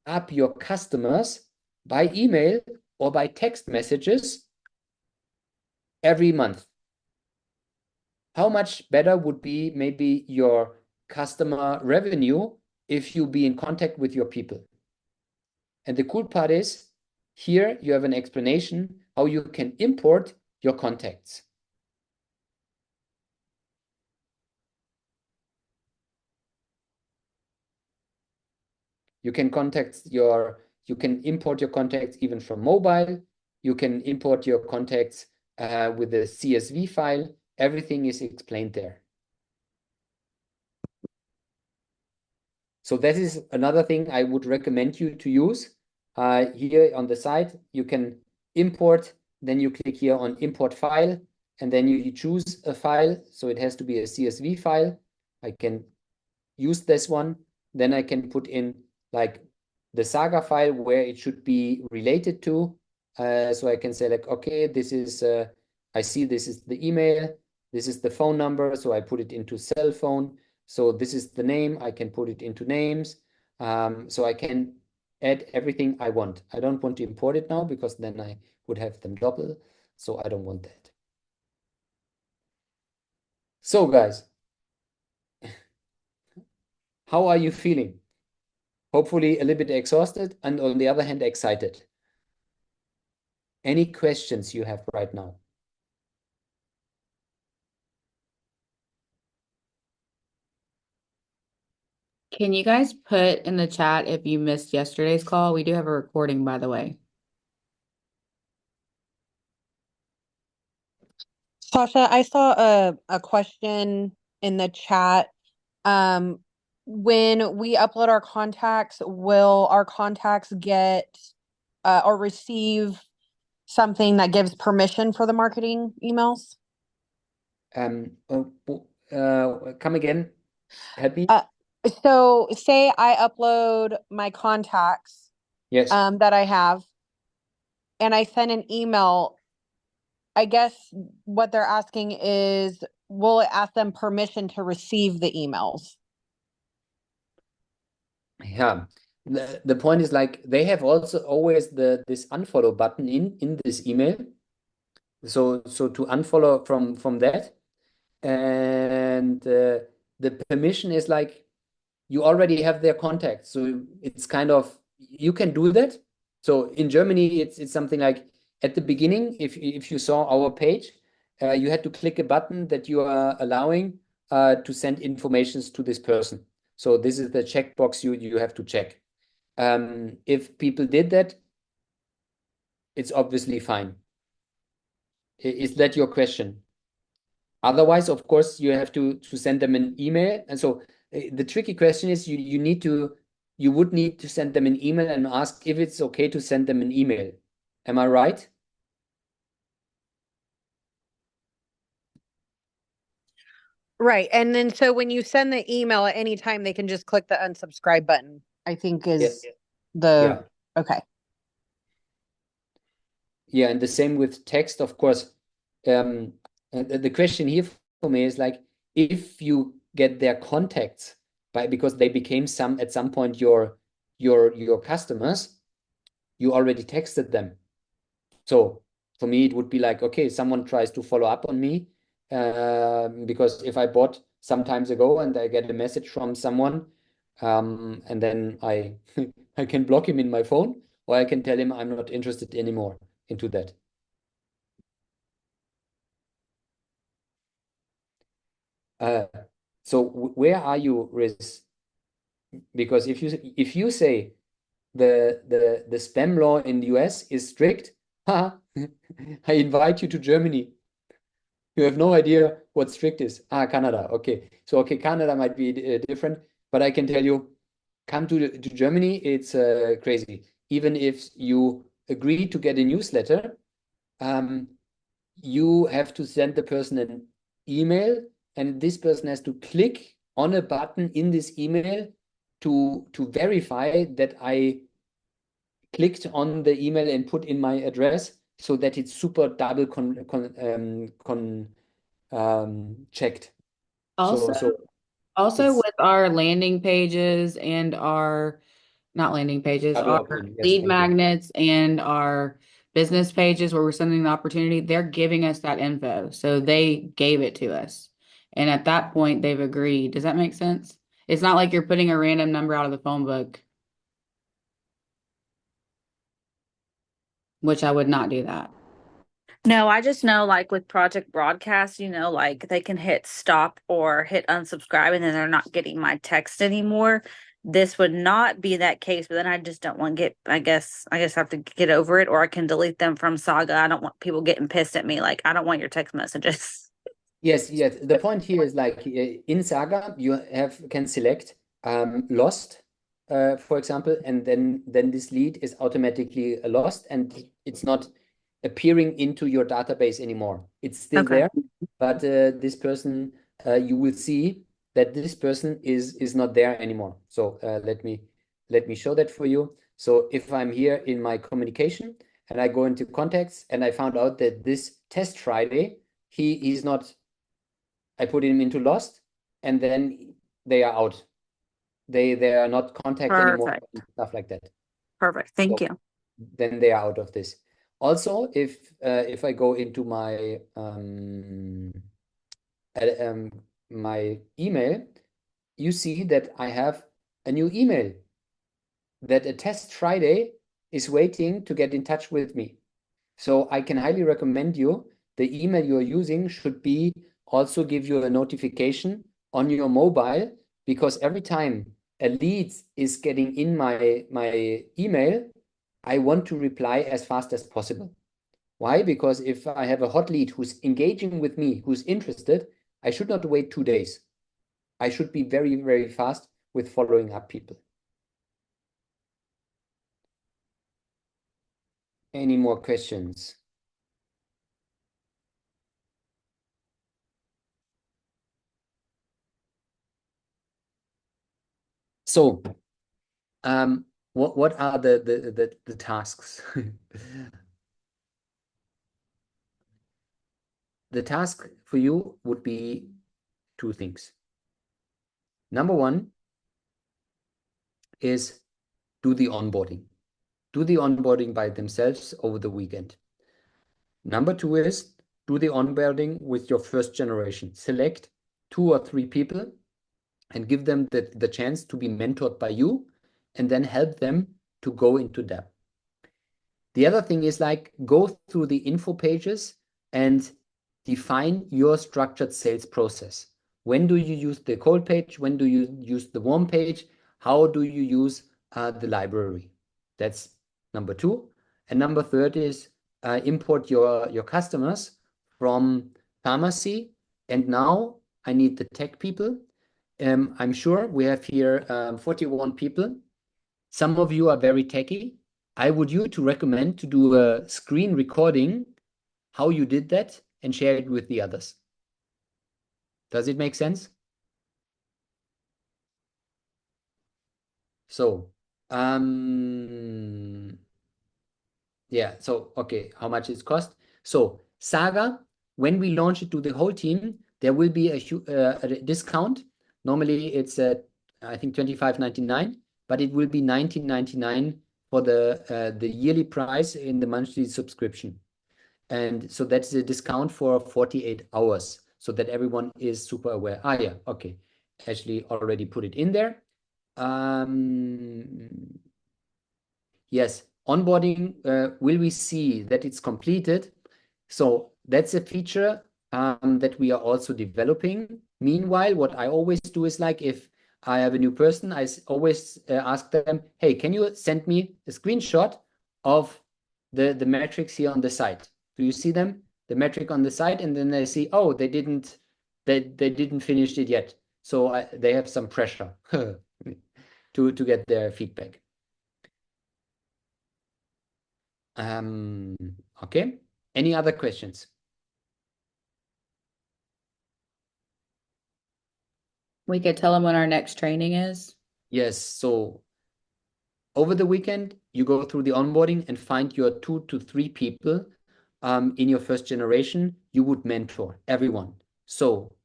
up your customers by email or by text messages every month. How much better would be maybe your customer revenue if you be in contact with your people? And the cool part is, here you have an explanation how you can import your contacts. You can import your contacts even from mobile. You can import your contacts with a CSV file. Everything is explained there. So that is another thing I would recommend you to use. Here on the side, you can import, then you click here on import file, and then you choose a file. So it has to be a CSV file. I can use this one. Then I can put in like the SAGA file where it should be related to. So I can say like, okay, this is, I see this is the email, this is the phone number. So I put it into cell phone. So this is the name, I can put it into names. So I can add everything I want. I don't want to import it now because then I would have them double. So I don't want that. So guys, how are you feeling? Hopefully a little bit exhausted and on the other hand, excited. Any questions you have right now? Can you guys put in the chat if you missed yesterday's call? We do have a recording, by the way. Sasha, I saw a question in the chat. When we upload our contacts, will our contacts get or receive something that gives permission for the marketing emails? Come again. Help me. So say I upload my contacts Yes. that I have, and I send an email. I guess what they're asking is, will it ask them permission to receive the emails? Yeah. The point is like they have also always this unfollow button in this email. So to unfollow from that, and the permission is like you already have their contact. So it's kind of you can do that. So in Germany, it's something like at the beginning, if you saw our page, you had to click a button that you are allowing to send informations to this person. So this is the checkbox you have to check. If people did that, it's obviously fine. Is that your question? Otherwise, of course, you have to send them an email. And so the tricky question is you would need to send them an email and ask if it's okay to send them an email. Am I right? Right. And then so when you send the email at any time, they can just click the unsubscribe button, I think is Yeah. the okay. Yeah, and the same with text, of course. And the question here for me is like, if you get their contacts because they became at some point your customers, you already texted them. So for me, it would be like, okay, someone tries to follow up on me, because if I bought some times ago and I get a message from someone, and then I I can block him in my phone, or I can tell him I'm not interested anymore into that. So where are you, Riz? Because if you say the spam law in the US is strict, I invite you to Germany. You have no idea what strict is. Canada. Okay. So, okay, Canada might be different, but I can tell you, come to Germany, it's crazy. Even if you agree to get a newsletter, um, you have to send the person an email, and this person has to click on a button in this email to verify that I clicked on the email and put in my address so that it's super double checked. Also, So also it's with our landing pages and our, not landing pages, double our opt-in. Yes, lead thank you. magnets and our business pages where we're sending the opportunity, they're giving us that info. So they gave it to us. And at that point, they've agreed. Does that make sense? It's not like you're putting a random number out of the phone book, which I would not do that. No, I just know like with Project Broadcast, like they can hit stop or hit unsubscribe and then they're not getting my text anymore. This would not be that case, but then I just don't want to get, I guess I have to get over it or I can delete them from Saga. I don't want people getting pissed at me. Like, I don't want your text messages. Yes, yes. The point here is like in Saga, you can select lost, for example, and then this lead is automatically lost, and it's not appearing into your database anymore. It's still Okay. there, but this person, you will see that this person is not there anymore. So let me show that for you. So if I'm here in my communication and I go into contacts and I found out that this test Friday, he's not. I put him into lost, and then they are out. They are not contact anymore, and Perfect. stuff like that. Perfect. Thank So you. then they are out of this. Also, if I go into my email, you see that I have a new email that a test Friday is waiting to get in touch with me. So I can highly recommend you, the email you're using should be also give you a notification on your mobile, because every time a lead is getting in my email, I want to reply as fast as possible. Why? Because if I have a hot lead who's engaging with me, who's interested, I should not wait 2 days. I should be very, very fast with following up people. Any more questions? So, what are the tasks? The task for you would be two things. Number one is do the onboarding. Do the onboarding by themselves over the weekend. Number two is do the onboarding with your first generation. Select 2 or 3 people and give them the chance to be mentored by you, and then help them to go into depth. The other thing is like go through the info pages and define your structured sales process. When do you use the cold page? When do you use the warm page? How do you use the library? That's number two. And number third is import your customers from pharmacy And now I need the tech people. I'm sure we have here 41 people. Some of you are very techy. I would you to recommend to do a screen recording how you did that and share it with the others. Does it make sense? So, yeah, so okay, how much it cost? So SAGA, when we launch it to the whole team, there will be a discount. Normally it's I think 25.99, but it will be 19.99 for the yearly price in the monthly subscription. And so that's a discount for 48 hours so that everyone is super aware. Ah, yeah, okay. Ashley already put it in there. Yes, onboarding, will we see that it's completed? So that's a feature that we are also developing. Meanwhile, what I always do is like if I have a new person, always ask them, hey, can you send me a screenshot of the metrics here on the site? Do you see them? The metric on the site, and then they see, oh, they didn't finish it yet. So they have some pressure to get their feedback. Okay. Any other questions? We could tell them when our next training is. Yes. So over the weekend, you go through the onboarding and find your 2 to 3 people in your first generation you would mentor everyone. So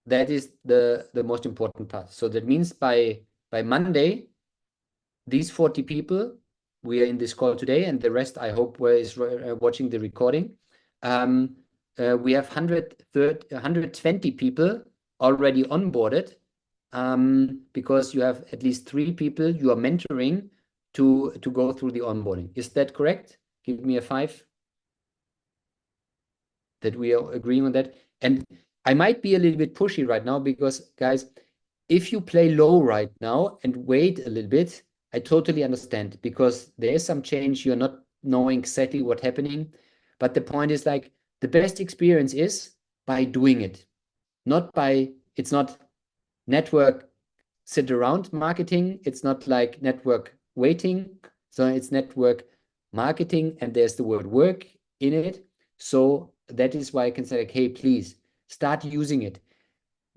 that is the most important part. So that means by Monday, these 40 people, we are in this call today, and the rest I hope is watching the recording. We have 120 people already onboarded because you have at least 3 people you are mentoring to go through the onboarding. Is that correct? Give me a 5 that we are agreeing on that. And I might be a little bit pushy right now because, guys, if you play low right now and wait a little bit, I totally understand because there is some change. You're not knowing exactly what's happening. But the point is like the best experience is by doing it, it's not network sit around marketing. It's not like network waiting. So it's network marketing, and there's the word work in it. So that is why I can say, like, hey, please start using it.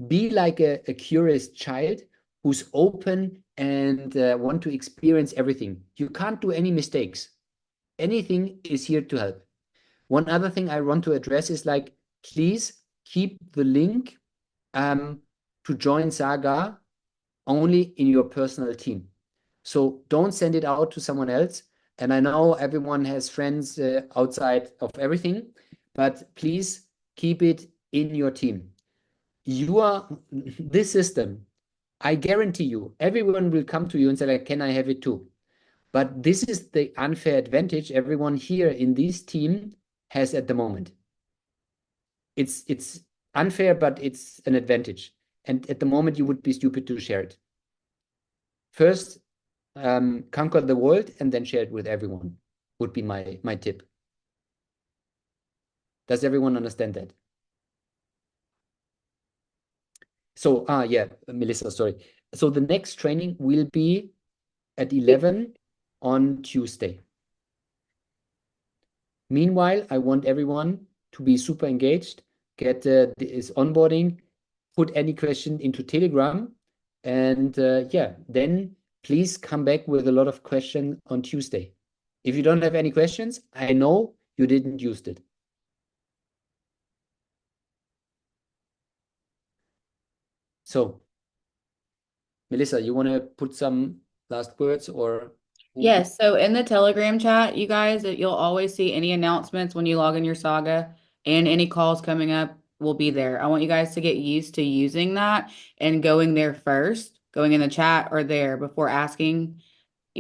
Be like a curious child who's open and want to experience everything. You can't do any mistakes. Anything is here to help. One other thing I want to address is like, please keep the link to join Saga only in your personal team. So don't send it out to someone else. And I know everyone has friends outside of everything, but please keep it in your team. You are this system. I guarantee you, everyone will come to you and say, like, can I have it too? But this is the unfair advantage everyone here in this team has at the moment. It's unfair, but it's an advantage. And at the moment, you would be stupid to share it. First, conquer the world and then share it with everyone would be my tip. Does everyone understand that? So, yeah, Melissa, sorry. So the next training will be at 11 on Tuesday. Meanwhile, I want everyone to be super engaged, get this onboarding, put any question into Telegram, and yeah, then please come back with a lot of questions on Tuesday. If you don't have any questions, I know you didn't use it. So, Melissa, you want to put some last words or? Yes, so in the Telegram chat, you guys, you'll always see any announcements when you log in your Saga and any calls coming up will be there. I want you guys to get used to using that and going there first, going in the chat or there before asking,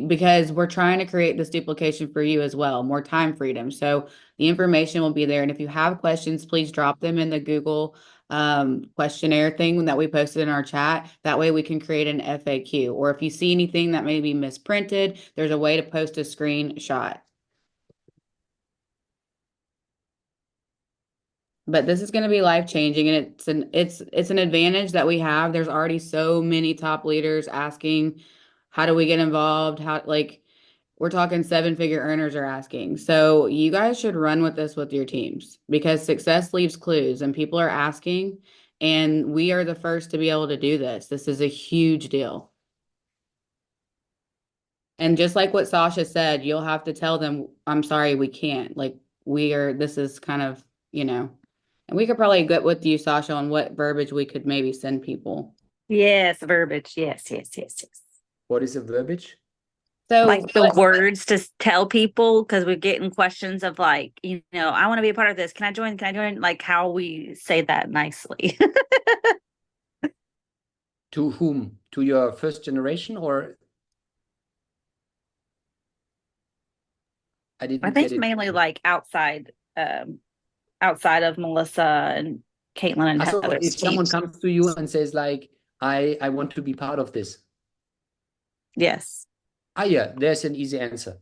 because we're trying to create this duplication for you as well, more time freedom. So the information will be there. And if you have questions, please drop them in the Google questionnaire thing that we posted in our chat. That way we can create an FAQ. Or if you see anything that may be misprinted, there's a way to post a screenshot. but this is going to be life changing, and it's an advantage that we have. There's already so many top leaders asking, how do we get involved? How, like, we're talking seven-figure earners are asking. So you guys should run with this with your teams because success leaves clues and people are asking, and we are the first to be able to do this. This is a huge deal. And just like what Sasha said, you'll have to tell them, I'm sorry, we can't. Like, this is kind of, and we could probably get with you, Sasha, on what verbiage we could maybe send people. Yes, verbiage. Yes, yes, yes, yes. What is a verbiage? So, Like the words to tell people, because we're getting questions of like, I want to be a part of this. Can I join? Can I join? Like how we say that nicely. To whom? To your first generation, or I I didn't think get it. mainly like outside of Melissa and Caitlin and So Heather's if someone teams. comes to you and says like, I want to be part of this. Yes. Yeah, there's an easy answer.